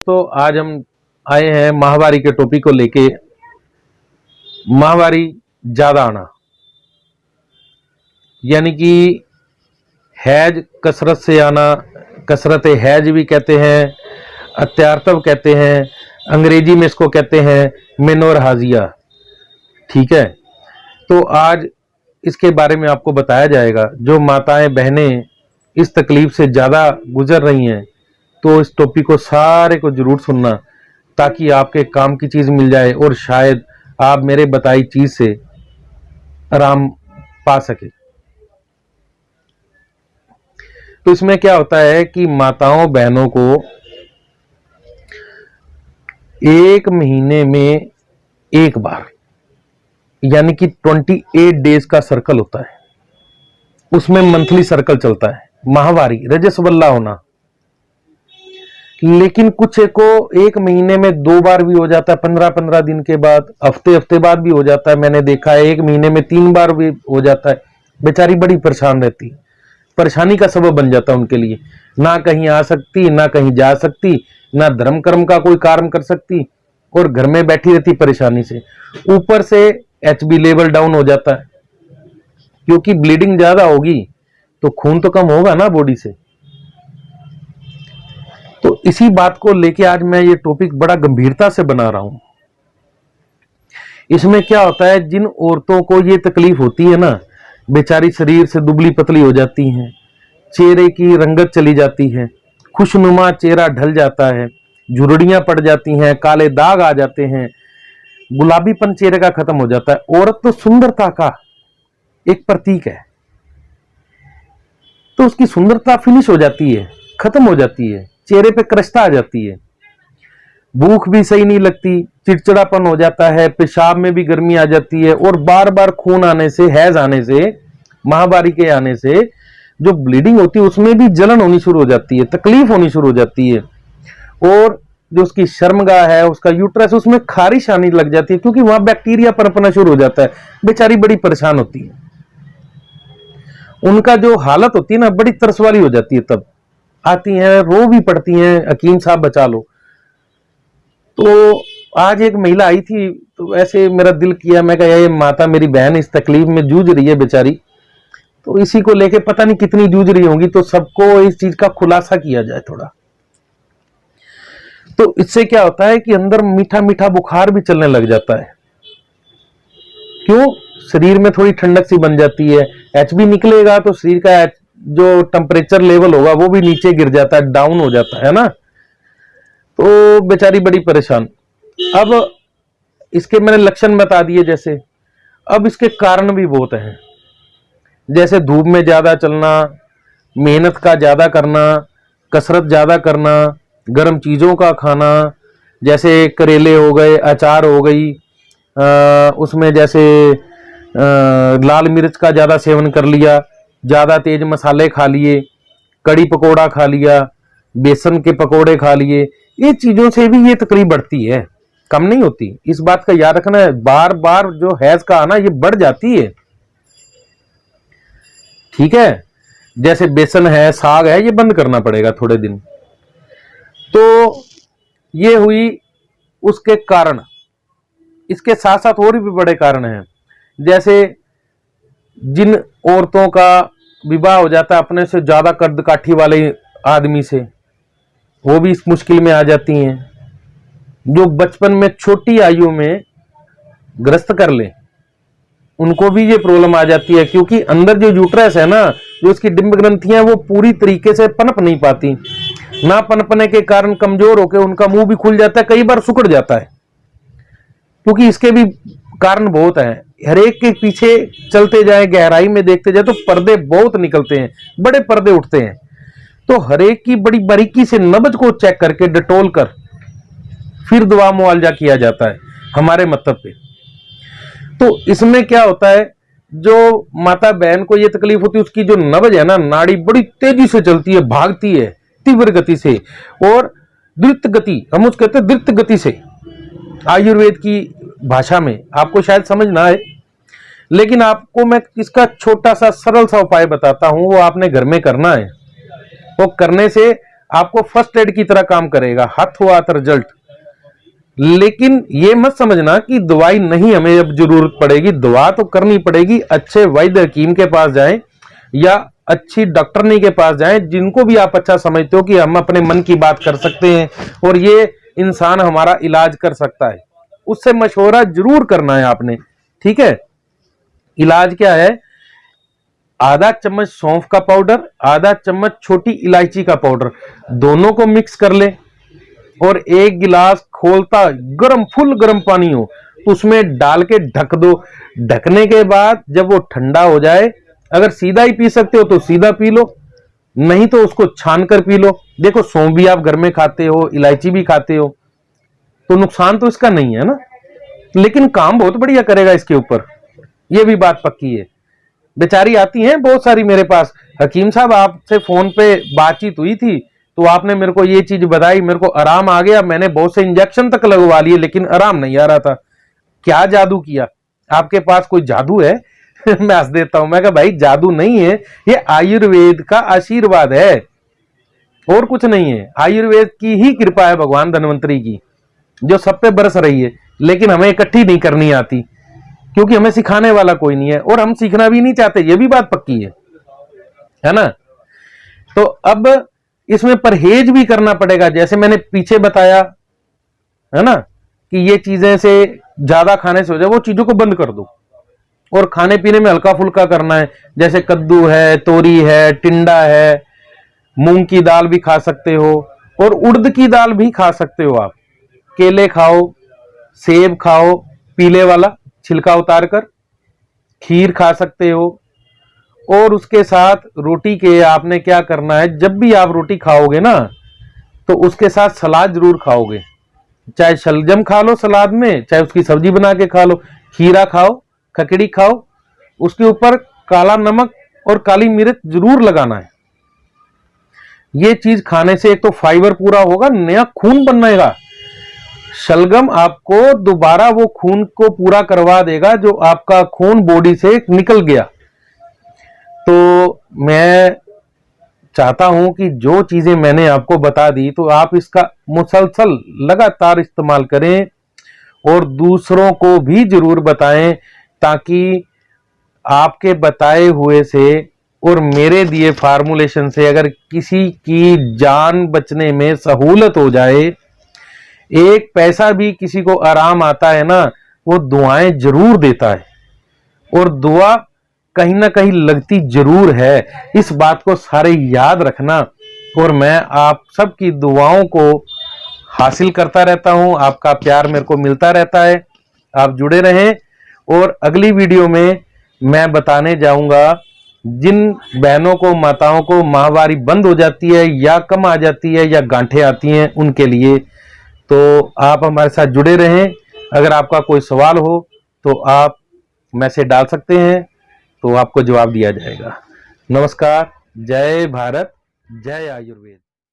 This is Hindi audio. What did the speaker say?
दोस्तों, आज हम आए हैं माहवारी के टॉपिक को लेके। माहवारी ज्यादा आना यानी कि हैज कसरत से आना, कसरत हैज भी कहते हैं, अत्यार्तव कहते हैं, अंग्रेजी में इसको कहते हैं मेनोरहाजिया। ठीक है, तो आज इसके बारे में आपको बताया जाएगा। जो माताएं बहनें इस तकलीफ से ज्यादा गुजर रही हैं तो इस टॉपिक को सारे को जरूर सुनना, ताकि आपके काम की चीज मिल जाए और शायद आप मेरे बताई चीज से आराम पा सके। तो इसमें क्या होता है कि माताओं बहनों को एक महीने में एक बार यानी कि 28 डेज का सर्कल होता है, उसमें मंथली सर्कल चलता है। माहवारी रजस्वला होना, लेकिन कुछ को एक महीने में 2 बार भी हो जाता है, 15-15 दिन के बाद, हफ्ते बाद भी हो जाता है। मैंने देखा है एक महीने में 3 बार भी हो जाता है। बेचारी बड़ी परेशान रहती, परेशानी का सबब बन जाता है उनके लिए। ना कहीं आ सकती, ना कहीं जा सकती, ना धर्म कर्म का कोई कार्य कर सकती, और घर में बैठी रहती परेशानी से। ऊपर से HB लेवल डाउन हो जाता है, क्योंकि ब्लीडिंग ज्यादा होगी तो खून तो कम होगा ना बॉडी से। तो इसी बात को लेके आज मैं ये टॉपिक बड़ा गंभीरता से बना रहा हूं। इसमें क्या होता है, जिन औरतों को ये तकलीफ होती है ना, बेचारी शरीर से दुबली पतली हो जाती हैं, चेहरे की रंगत चली जाती है, खुशनुमा चेहरा ढल जाता है, झुर्रियां पड़ जाती हैं, काले दाग आ जाते हैं, गुलाबीपन चेहरे का खत्म हो जाता है। औरत तो सुंदरता का एक प्रतीक है, तो उसकी सुंदरता फिनिश हो जाती है, खत्म हो जाती है, चेहरे पे कृष्णता आ जाती है, भूख भी सही नहीं लगती, चिड़चिड़ापन हो जाता है, पेशाब में भी गर्मी आ जाती है, और बार बार खून आने से, हैज आने से, माहवारी के आने से जो ब्लीडिंग होती है उसमें भी जलन होनी शुरू हो जाती है, तकलीफ होनी शुरू हो जाती है। और जो उसकी शर्मगाह है, उसका यूट्रस, उसमें खारिश आने लग जाती है, क्योंकि वहां बैक्टीरिया पनपना शुरू हो जाता है। बेचारी बड़ी परेशान होती है, उनका जो हालत होती है ना, बड़ी तरस वाली हो जाती है। तब आती हैं, रो भी पड़ती हैं, हकीम साहब बचा लो। तो आज एक महिला आई थी, तो ऐसे मेरा दिल किया, मैं कहा ये माता मेरी बहन इस तकलीफ में जूझ रही है बेचारी, तो इसी को लेके पता नहीं कितनी जूझ रही होंगी, तो सबको इस चीज का खुलासा किया जाए थोड़ा। तो इससे क्या होता है कि अंदर मीठा मीठा बुखार भी चलने लग जाता है। क्यों? शरीर में थोड़ी ठंडक सी बन जाती है, HB निकलेगा तो शरीर का जो टेम्परेचर लेवल होगा वो भी नीचे गिर जाता है, डाउन हो जाता है ना। तो बेचारी बड़ी परेशान। अब इसके मैंने लक्षण बता दिए जैसे, अब इसके कारण भी बहुत हैं, जैसे धूप में ज्यादा चलना, मेहनत का ज्यादा करना, कसरत ज्यादा करना, गर्म चीजों का खाना, जैसे करेले हो गए, अचार हो गई, उसमें जैसे लाल मिर्च का ज्यादा सेवन कर लिया, ज्यादा तेज मसाले खा लिए, कड़ी पकोड़ा खा लिया, बेसन के पकोड़े खा लिए, ये चीजों से भी ये तकलीफ बढ़ती है, कम नहीं होती। इस बात का याद रखना है, बार बार जो हैज का आना ये बढ़ जाती है। ठीक है, जैसे बेसन है, साग है, ये बंद करना पड़ेगा थोड़े दिन। तो ये हुई उसके कारण। इसके साथ साथ और भी बड़े कारण हैं, जैसे जिन औरतों का विवाह हो जाता है अपने से ज्यादा कद काठी वाले आदमी से, वो भी इस मुश्किल में आ जाती हैं। जो बचपन में छोटी आयु में ग्रस्त कर ले, उनको भी ये प्रॉब्लम आ जाती है, क्योंकि अंदर जो यूट्रस है ना, जो उसकी डिंब ग्रंथियां वो पूरी तरीके से पनप नहीं पाती, ना पनपने के कारण कमजोर होकर उनका मुंह भी खुल जाता है, कई बार सिकुड़ जाता है। क्योंकि इसके भी कारण बहुत हैं, हर एक के पीछे चलते जाए, गहराई में देखते जाए तो पर्दे बहुत निकलते हैं, बड़े पर्दे उठते हैं। तो हर एक की बड़ी बारीकी से नब्ज को चेक करके डिटोल कर फिर दवा मुआवजा किया जाता है हमारे मतलब पे। तो इसमें क्या होता है, जो माता बहन को ये तकलीफ होती है, उसकी जो नब्ज है ना, नाड़ी बड़ी तेजी से चलती है, भागती है तीव्र गति से, और द्रुत गति, हम उसको कहते हैं द्रुत गति से। आयुर्वेद की भाषा में आपको शायद समझ ना आए, लेकिन आपको मैं इसका छोटा सा सरल सा उपाय बताता हूं, वो आपने घर में करना है। वो करने से आपको फर्स्ट एड की तरह काम करेगा, हाथों हाथ रिजल्ट। लेकिन ये मत समझना कि दवाई नहीं हमें अब जरूरत पड़ेगी, दवा तो करनी पड़ेगी। अच्छे वैद्य हकीम के पास जाएं या अच्छी डॉक्टरनी के पास जाएं, जिनको भी आप अच्छा समझते हो कि हम अपने मन की बात कर सकते हैं और ये इंसान हमारा इलाज कर सकता है, उससे मशवरा जरूर करना है आपने। ठीक है, इलाज क्या है, आधा चम्मच सौंफ का पाउडर, आधा चम्मच छोटी इलायची का पाउडर, दोनों को मिक्स कर ले और एक गिलास खोलता गर्म, फुल गर्म पानी हो तो उसमें डाल के ढक दो। ढकने के बाद जब वो ठंडा हो जाए, अगर सीधा ही पी सकते हो तो सीधा पी लो, नहीं तो उसको छान कर पी लो। देखो सौंफ भी आप घर में खाते हो, इलायची भी खाते हो, तो नुकसान तो इसका नहीं है ना, लेकिन काम बहुत बढ़िया करेगा इसके ऊपर, ये भी बात पक्की है। बेचारी आती हैं बहुत सारी मेरे पास, हकीम साहब आपसे फोन पे बातचीत हुई थी तो आपने मेरे को ये चीज बताई, मेरे को आराम आ गया, मैंने बहुत से इंजेक्शन तक लगवा लिए लेकिन आराम नहीं आ रहा था, क्या जादू किया, आपके पास कोई जादू है? मैं हंस देता हूं, मैं कहा भाई जादू नहीं है, ये आयुर्वेद का आशीर्वाद है और कुछ नहीं है। आयुर्वेद की ही कृपा है, भगवान धन्वंतरी की, जो सब पे बरस रही है, लेकिन हमें इकट्ठी नहीं करनी आती क्योंकि हमें सिखाने वाला कोई नहीं है और हम सीखना भी नहीं चाहते, ये भी बात पक्की है ना। तो अब इसमें परहेज भी करना पड़ेगा, जैसे मैंने पीछे बताया है ना कि ये चीजें से ज्यादा खाने से हो जाए, वो चीजों को बंद कर दो और खाने पीने में हल्का फुल्का करना है। जैसे कद्दू है, तोरी है, टिंडा है, मूंग की दाल भी खा सकते हो और उड़द की दाल भी खा सकते हो आप। केले खाओ, सेब खाओ पीले वाला छिलका उतार कर, खीर खा सकते हो। और उसके साथ रोटी के आपने क्या करना है, जब भी आप रोटी खाओगे ना तो उसके साथ सलाद जरूर खाओगे, चाहे शलजम खा लो सलाद में, चाहे उसकी सब्जी बना के खा लो, खीरा खाओ, खकड़ी खाओ, उसके ऊपर काला नमक और काली मिर्च जरूर लगाना है। ये चीज खाने से एक तो फाइबर पूरा होगा, नया खून बनेगा। शलगम आपको दोबारा वो खून को पूरा करवा देगा जो आपका खून बॉडी से निकल गया। तो मैं चाहता हूं कि जो चीजें मैंने आपको बता दी तो आप इसका मुसलसल लगातार इस्तेमाल करें और दूसरों को भी जरूर बताएं, ताकि आपके बताए हुए से और मेरे दिए फार्मूलेशन से अगर किसी की जान बचने में सहूलत हो जाए, एक पैसा भी किसी को आराम आता है ना, वो दुआएं जरूर देता है और दुआ कहीं ना कहीं लगती जरूर है, इस बात को सारे याद रखना। और मैं आप सबकी दुआओं को हासिल करता रहता हूं, आपका प्यार मेरे को मिलता रहता है, आप जुड़े रहें। और अगली वीडियो में मैं बताने जाऊंगा जिन बहनों को, माताओं को माहवारी बंद हो जाती है या कम आ जाती है या गांठें आती हैं, उनके लिए। तो आप हमारे साथ जुड़े रहें। अगर आपका कोई सवाल हो तो आप मैसेज डाल सकते हैं, तो आपको जवाब दिया जाएगा। नमस्कार, जय भारत, जय आयुर्वेद।